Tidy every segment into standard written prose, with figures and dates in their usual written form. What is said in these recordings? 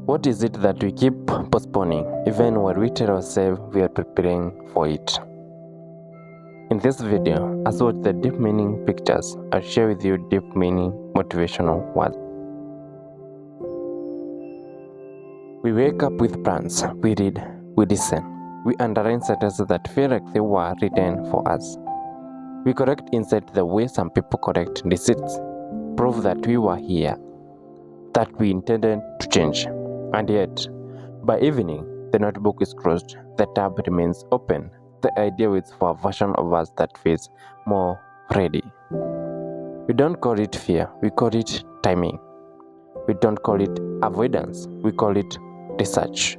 What is it that we keep postponing, even when we tell ourselves we are preparing for it? In this video, as watch the deep meaning pictures, I'll share with you deep meaning motivational words. We wake up with plans, we read, we listen, we underline sentences that feel like they were written for us. We correct inside the way some people correct receipts, prove that we were here, that we intended to change. And yet, by evening, the notebook is closed, the tab remains open, the idea waits for a version of us that feels more ready. We don't call it fear, we call it timing. We don't call it avoidance, we call it research.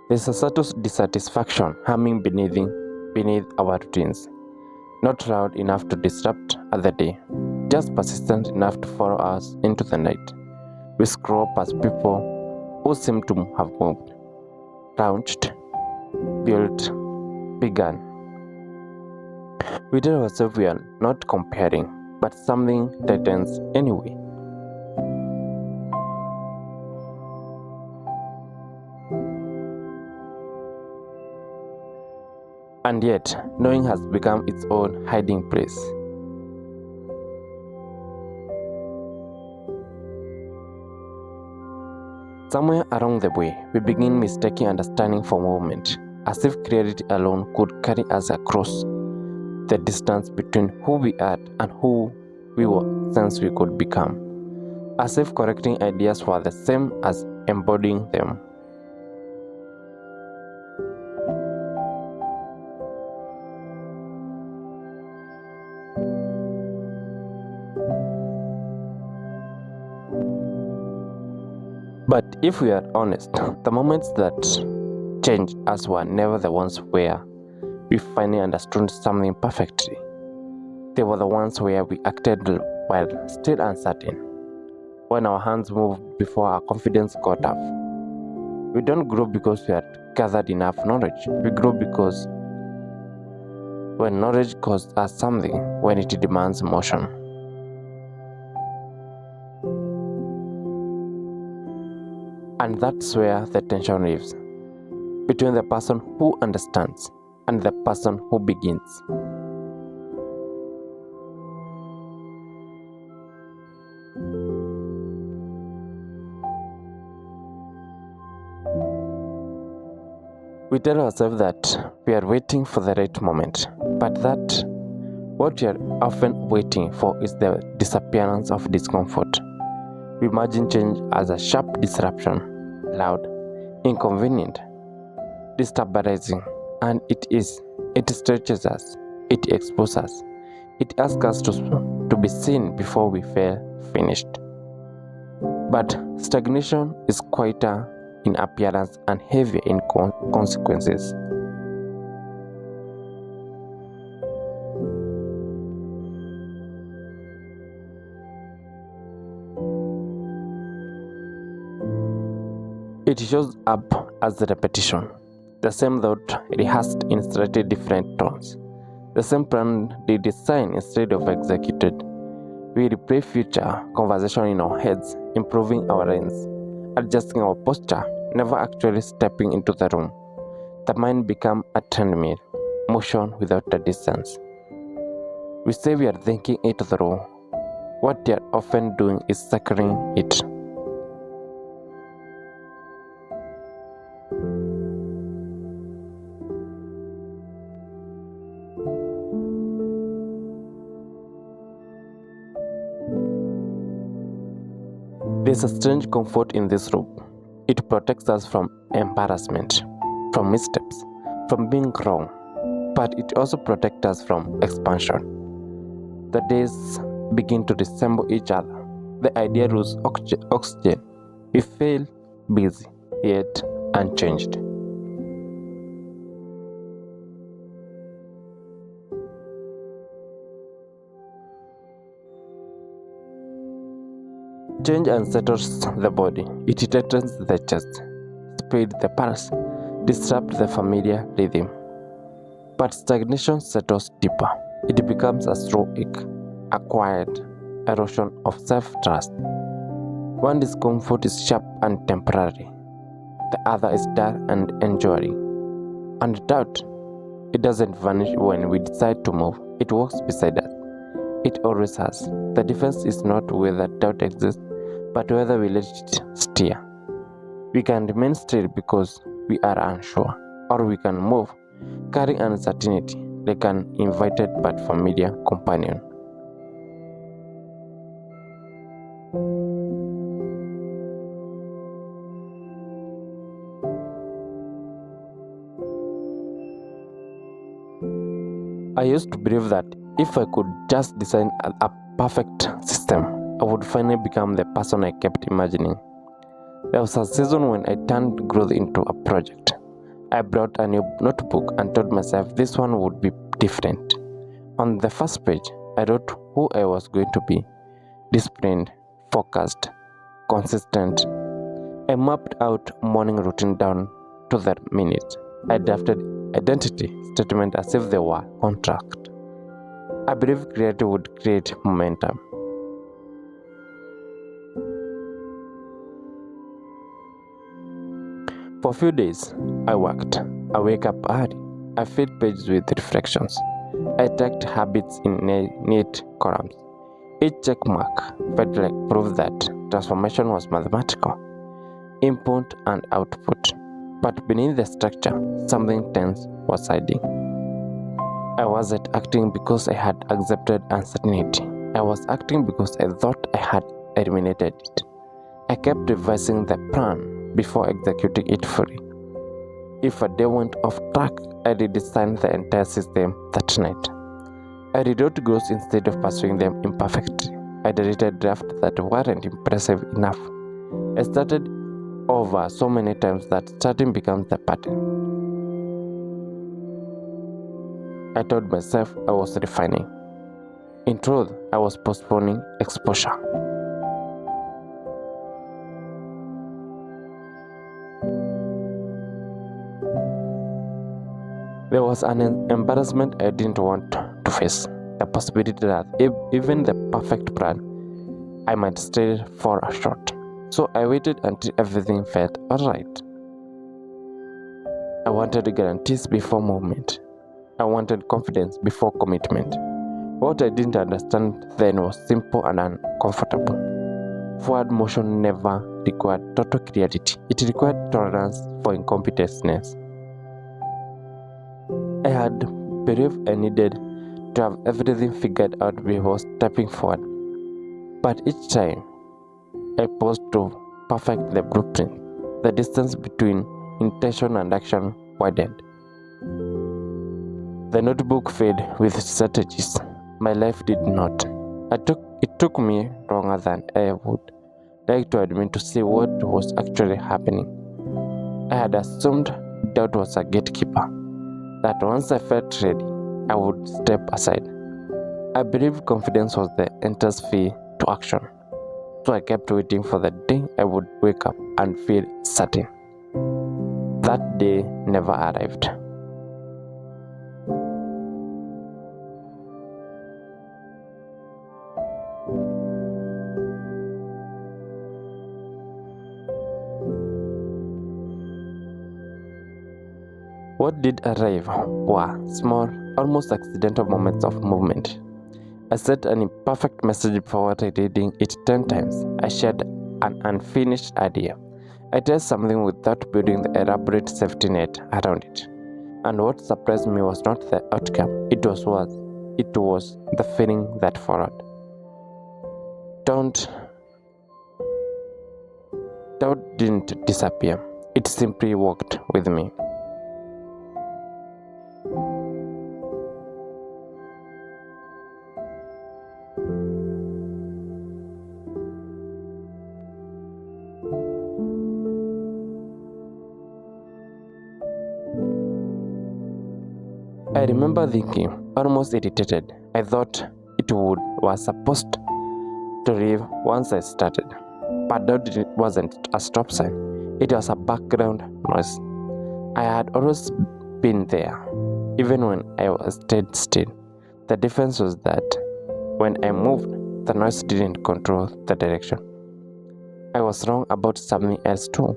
There's a subtle dissatisfaction humming beneath our routines, not loud enough to disrupt other day, just persistent enough to follow us into the night. We scroll past people who seem to have moved, launched, built, begun. We tell ourselves we are not comparing, but something tightens anyway. And yet, knowing has become its own hiding place. Somewhere along the way, we begin mistaking understanding for movement, as if clarity alone could carry us across the distance between who we are and who we were since we could become, as if correcting ideas were the same as embodying them. But if we are honest, the moments that changed us were never the ones where we finally understood something perfectly. They were the ones where we acted while still uncertain, when our hands moved before our confidence caught up. We don't grow because we had gathered enough knowledge. We grow because when knowledge costs us something, when it demands motion. And that's where the tension lives, between the person who understands and the person who begins. We tell ourselves that we are waiting for the right moment, but that what we are often waiting for is the disappearance of discomfort. We imagine change as a sharp disruption, loud, inconvenient, destabilizing, and it is. It stretches us, it exposes us, it asks us to be seen before we feel finished. But stagnation is quieter in appearance and heavier in consequences. It shows up as the repetition, the same thought rehearsed in slightly different tones, the same plan redesigned instead of executed. We replay future conversation in our heads, improving our lines, adjusting our posture, never actually stepping into the room. The mind becomes a treadmill, motion without a distance. We say we are thinking it through. What we are often doing is circling it. There's a strange comfort in this rope. It protects us from embarrassment, from missteps, from being wrong, but it also protects us from expansion. The days begin to resemble each other. The idea loses oxygen. We feel busy, yet unchanged. Change unsettles the body. It tightens the chest, speeds the pulse, disrupts the familiar rhythm. But stagnation settles deeper. It becomes a slow ache, a quiet erosion of self-trust. One discomfort is sharp and temporary. The other is dull and enduring. And doubt, it doesn't vanish when we decide to move. It walks beside us. It always has. The difference is not whether doubt exists, but whether we let it steer. We can remain still because we are unsure, or we can move, carrying uncertainty like an invited but familiar companion. I used to believe that if I could just design a perfect system, I would finally become the person I kept imagining. There was a season when I turned growth into a project. I brought a new notebook and told myself this one would be different. On the first page, I wrote who I was going to be: disciplined, focused, consistent. I mapped out morning routine down to the minute. I drafted identity statement as if they were contract. I believe creativity would create momentum. For a few days, I worked. I wake up early. I filled pages with reflections. I tracked habits in neat columns. Each check mark felt like proof that transformation was mathematical, input and output. But beneath the structure, something tense was hiding. I wasn't acting because I had accepted uncertainty. I was acting because I thought I had eliminated it. I kept revising the plan before executing it fully. If a day went off track, I redesigned the entire system that night. I rewrote goals instead of pursuing them imperfectly. I deleted drafts that weren't impressive enough. I started over so many times that starting becomes the pattern. I told myself I was refining. In truth, I was postponing exposure. There was an embarrassment I didn't want to face. The possibility that even the perfect plan, I might still fall short. So I waited until everything felt alright. I wanted guarantees before movement. I wanted confidence before commitment. What I didn't understand then was simple and uncomfortable. Forward motion never required total clarity. It required tolerance for incompetentness. I had believed I needed to have everything figured out before stepping forward. But each time I paused to perfect the blueprint, the distance between intention and action widened. The notebook filled with strategies. My life did not. It took me longer than I would like to admit to see what was actually happening. I had assumed doubt was a gatekeeper, that once I felt ready, I would step aside. I believed confidence was the entrance fee to action. So I kept waiting for the day I would wake up and feel certain. That day never arrived. What did arrive were small, almost accidental moments of movement. I sent an imperfect message before reading it 10 times. I shared an unfinished idea. I tried something without building the elaborate safety net around it. And what surprised me was not the outcome, it was the feeling that followed. Doubt didn't disappear. It simply walked with me. I remember thinking, almost irritated. I thought was supposed to leave once I started. But that wasn't a stop sign. It was a background noise. I had always been there, even when I stayed still. The difference was that when I moved, the noise didn't control the direction. I was wrong about something else too.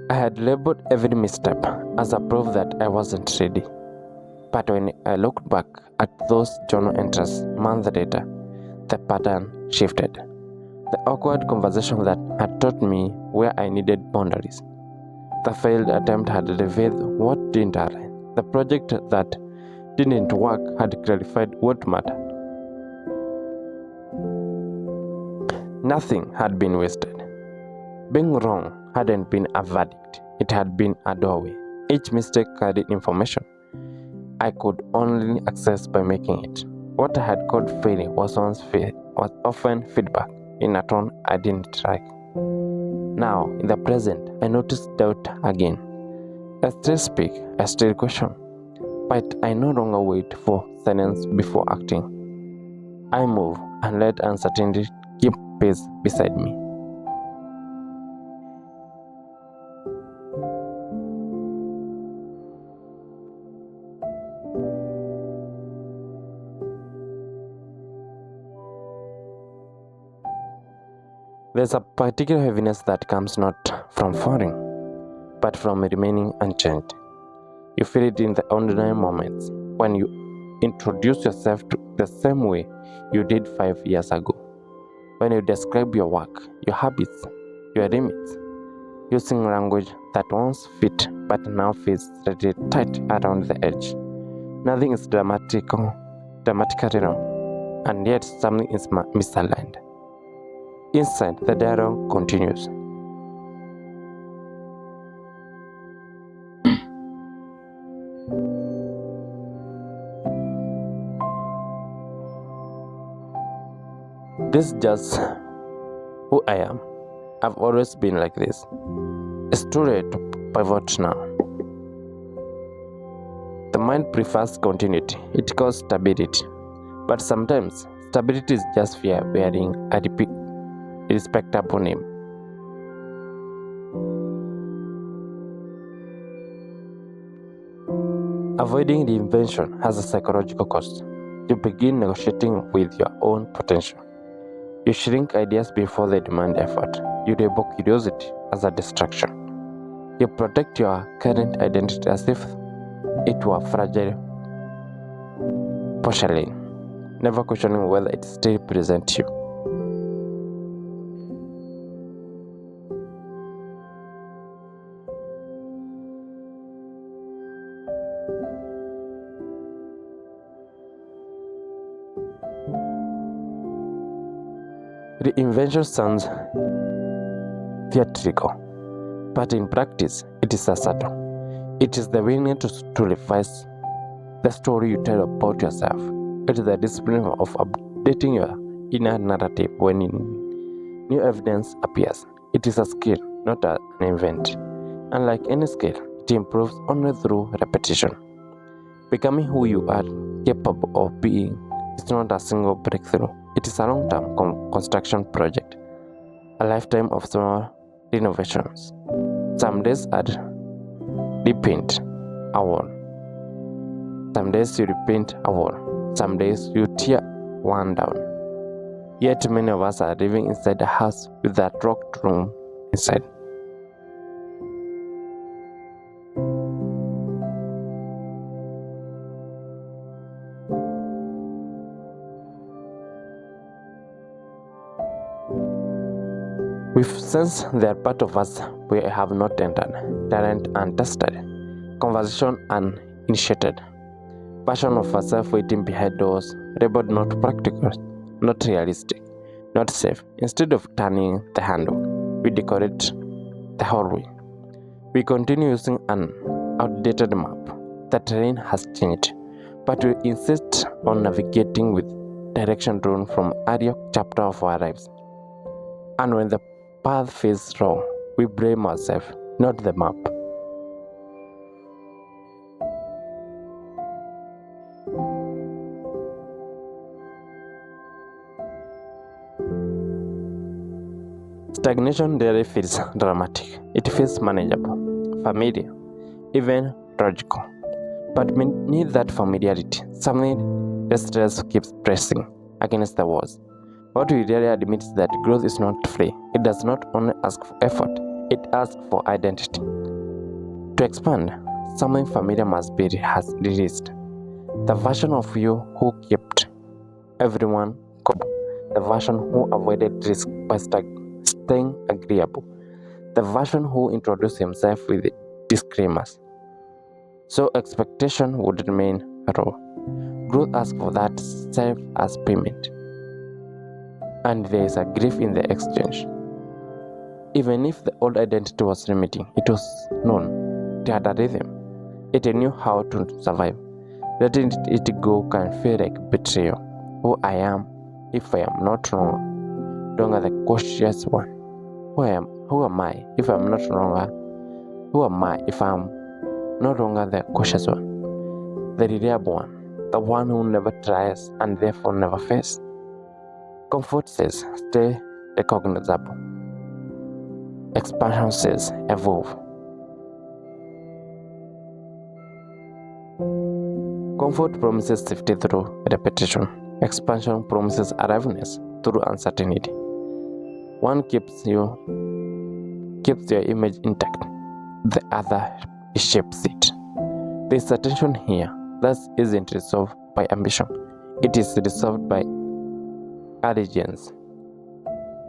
I had labeled every misstep as a proof that I wasn't ready. But when I looked back at those journal entries months later, the pattern shifted. The awkward conversation that had taught me where I needed boundaries. The failed attempt had revealed what didn't align. The project that didn't work had clarified what mattered. Nothing had been wasted. Being wrong hadn't been a verdict, it had been a doorway. Each mistake carried information I could only access by making it. What I had called failure was often feedback in a tone I didn't like. Now, in the present, I noticed doubt again. I still speak, I still question, but I no longer wait for silence before acting. I move and let uncertainty keep pace beside me. There's a particular heaviness that comes not from falling, but from remaining unchanged. You feel it in the ordinary moments when you introduce yourself to the same way you did 5 years ago. When you describe your work, your habits, your limits, using language that once fit but now feels slightly tight around the edge. Nothing is dramatically wrong, and yet something is misaligned. Inside, the dialogue continues. This is just who I am. I've always been like this. It's too late to pivot now. The mind prefers continuity, it calls stability. But sometimes, stability is just fear wearing a respectable name. Avoiding reinvention has a psychological cost. You begin negotiating with your own potential. You shrink ideas before they demand effort. You label curiosity as a distraction. You protect your current identity as if it were fragile porcelain, never questioning whether it still represents you. Reinvention sounds theatrical, but in practice, it is a subtle. It is the willingness to revise the story you tell about yourself. It is the discipline of updating your inner narrative when new evidence appears. It is a skill, not an event. Unlike any skill, it improves only through repetition. Becoming who you are capable of being is not a single breakthrough. It is a long-term construction project, a lifetime of small renovations. Some days are repaint a wall. Some days you repaint a wall. Some days you tear one down. Yet many of us are living inside a house with that locked room inside. We've sensed they are part of us we have not entered, talent untested, conversation uninitiated, version of ourselves waiting behind doors, labeled not practical, not realistic, not safe. Instead of turning the handle, we decorate the hallway. We continue using an outdated map. The terrain has changed, but we insist on navigating with direction drawn from earlier chapter of our lives. And when the path feels wrong, we blame ourselves, not the map. Stagnation rarely feels dramatic. It feels manageable, familiar, even logical. But beneath that familiarity, something restless keeps pressing against the walls. What we rarely admit is that growth is not free. It does not only ask for effort, it asks for identity. To expand, something familiar must be released. The version of you who kept everyone cool, the version who avoided risk by staying agreeable, the version who introduced himself with disclaimers. So expectation would remain raw. Growth asks for that self as payment. And there is a grief in the exchange. Even if the old identity was limiting, it was known. It had a rhythm. It knew how to survive. Letting it go can feel like betrayal. Who I am if I am not longer the cautious one. Who am I if I'm not longer? Who am I if I'm no longer the cautious one? The reliable one, the one who never tries and therefore never fails. Comfort says, stay recognizable. Expansion says, evolve. Comfort promises safety through repetition. Expansion promises aliveness through uncertainty. One keeps your image intact, the other shapes it. There is a tension here that isn't resolved by ambition. It is resolved by allegiance.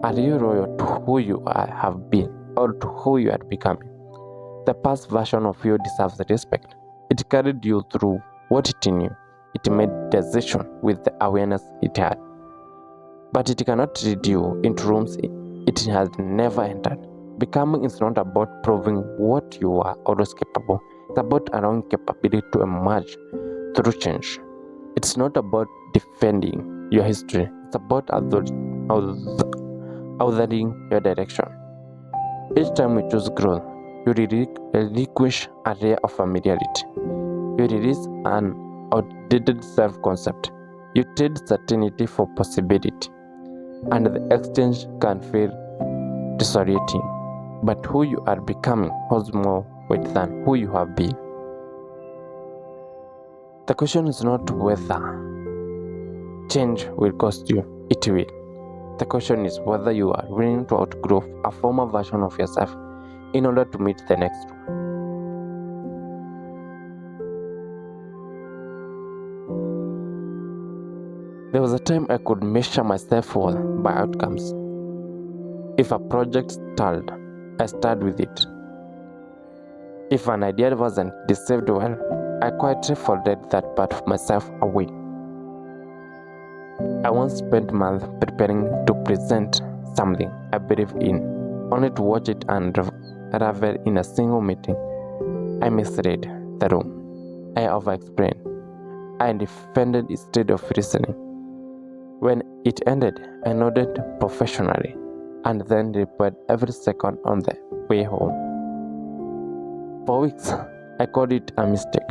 Are you loyal to who you have been or to who you are becoming? The past version of you deserves respect. It carried you through what it knew. It made decisions with the awareness it had. But it cannot lead you into rooms it has never entered. Becoming is not about proving what you are always capable. It's about allowing capability to emerge through change. It's not about defending your history. It's about authoring your direction. Each time you choose growth, you relinquish a layer of familiarity. You release an outdated self-concept. You trade certainty for possibility. And the exchange can feel disorienting. But who you are becoming holds more weight than who you have been. The question is not whether change will cost you, it will. The question is whether you are willing to outgrow a former version of yourself in order to meet the next one. There was a time I could measure my self-worth by outcomes. If a project stalled, I stayed with it. If an idea wasn't received well, I quietly folded that part of myself away. I once spent months preparing to present something I believed in, only to watch it unravel in a single meeting. I misread the room. I over-explained. I defended instead of listening. When it ended, I nodded professionally and then repaired every second on the way home. For weeks, I called it a mistake.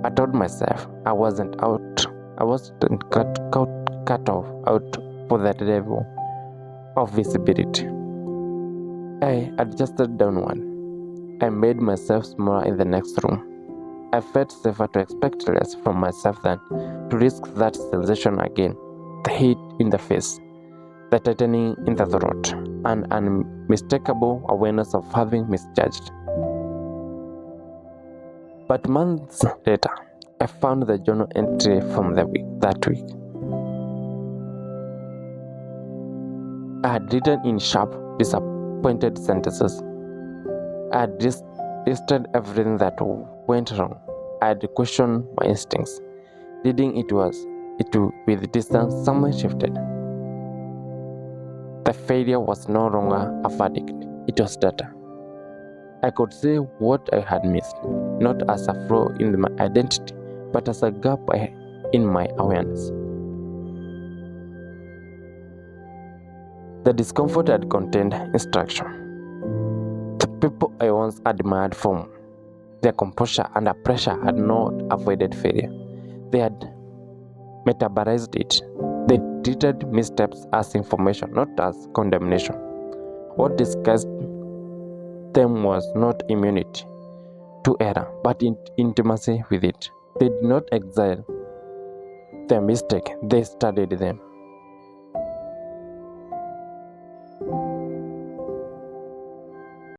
I told myself I wasn't cut off out for that level of visibility. I adjusted downward. I made myself smaller in the next room. I felt safer to expect less from myself than to risk that sensation again. The heat in the face, the tightening in the throat, an unmistakable awareness of having misjudged. But months later, I found the journal entry from that week. I had written in sharp, disappointed sentences. I had listed everything that went wrong. I had questioned my instincts. Reading it with distance, something shifted. The failure was no longer a verdict, it was data. I could see what I had missed, not as a flaw in my identity, but as a gap in my awareness. The discomfort had contained instruction. The people I once admired for their composure under pressure had not avoided failure. They had metabolized it. They treated missteps as information, not as condemnation. What disguised them was not immunity, to error, but in intimacy with it. They did not exile their mistake, they studied them.